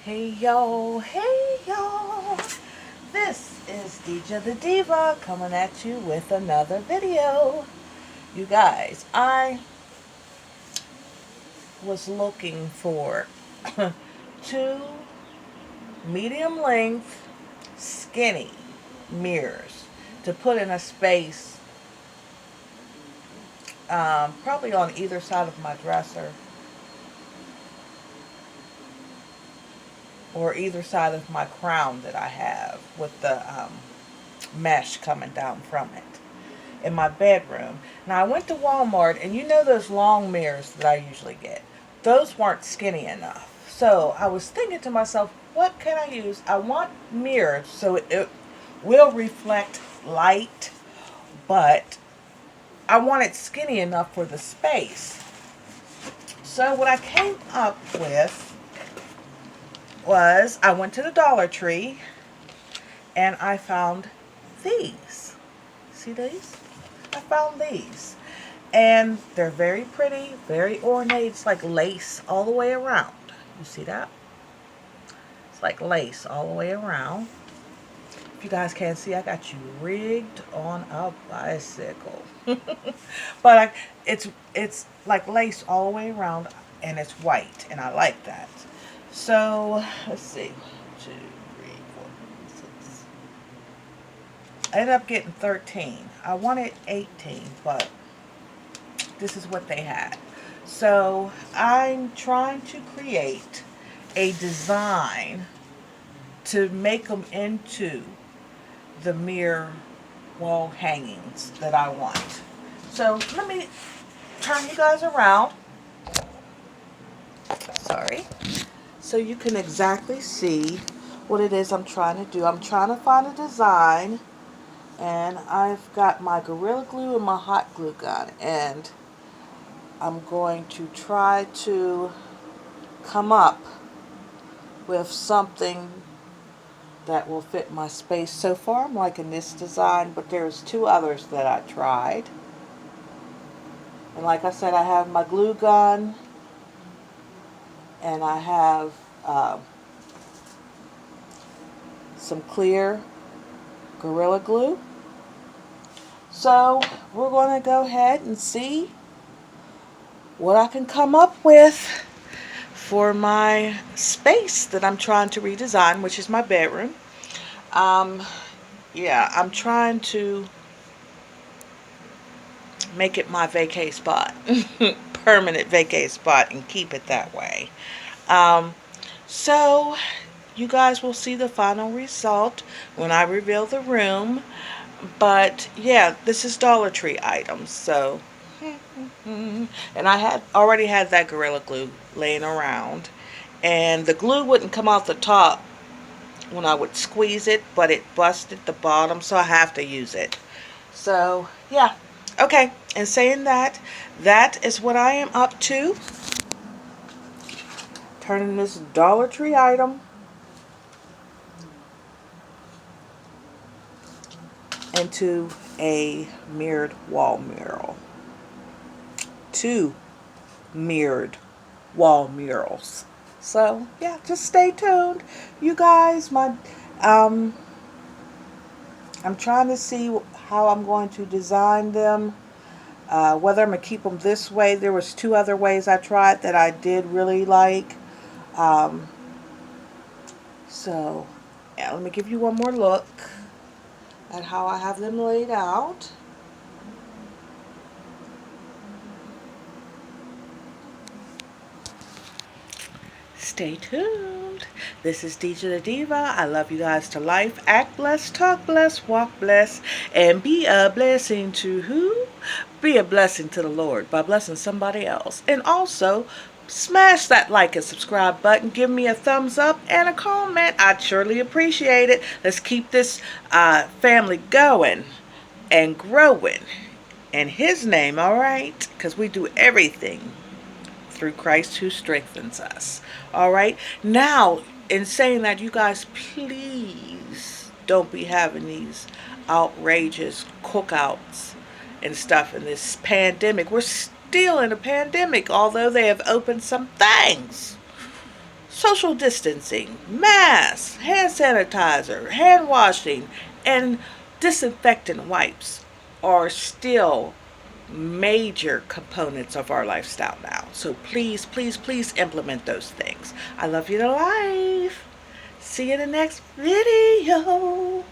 Hey y'all, this is DJ the Diva coming at you with another video. You guys, I was looking for two medium length skinny mirrors to put in a space, probably on either side of my dresser or either side of my crown that I have with the mesh coming down from it in my bedroom. Now I went to Walmart, and you know those long mirrors that I usually get? Those weren't skinny enough. So I was thinking to myself, what can I use? I want mirrors so it will reflect light, but I want it skinny enough for the space. So what I came up with was I went to the Dollar Tree and I found these. See these? I found these. And they're very pretty, very ornate. It's like lace all the way around. You see that? It's like lace all the way around. If you guys can't see, I got you rigged on a bicycle. But it's like lace all the way around, and it's white, and I like that. So, let's see. 2, 3, 4, 6. I ended up getting 13. I wanted 18, but this is what they had. So I'm trying to create a design to make them into the mirror wall hangings that I want. So let me turn you guys around. Sorry. So you can exactly see what it is I'm trying to do. I'm trying to find a design, and I've got my Gorilla Glue and my hot glue gun, and I'm going to try to come up with something that will fit my space. So far I'm liking this design, but there's two others that I tried. And like I said, I have my glue gun, and I have some clear Gorilla Glue. So we're going to go ahead and see what I can come up with for my space that I'm trying to redesign, which is my bedroom. Yeah, I'm trying to make it my vacay spot, permanent vacay spot, and keep it that way. So you guys will see the final result when I reveal the room. But yeah, this is Dollar Tree items, so and I had already had that Gorilla Glue laying around, and the glue wouldn't come off the top when I would squeeze it, but it busted the bottom, so I have to use it. So yeah, okay. And saying that, that is what I am up to, turning this Dollar Tree item into a mirrored wall mural. 2 mirrored wall murals. So yeah, just stay tuned, you guys. I'm trying to see how I'm going to design them. Whether I'm gonna keep them this way. There was 2 other ways I tried that I did really like. So yeah, let me give you one more look at how I have them laid out. Stay tuned. This is DJ the Diva. I love you guys to life. Act blessed, talk blessed, walk blessed, and be a blessing to who? Be a blessing to the Lord by blessing somebody else. And also, smash that like and subscribe button. Give me a thumbs up and a comment. I'd surely appreciate it. Let's keep this family going and growing in His name, all right? Because we do everything through Christ who strengthens us. All right. Now, in saying that, you guys, please don't be having these outrageous cookouts and stuff in this pandemic. We're still in a pandemic, although they have opened some things. social distancing, masks, hand sanitizer, hand washing, and disinfectant wipes are still major components of our lifestyle now. So please, please, please implement those things. I love you to life. See you in the next video.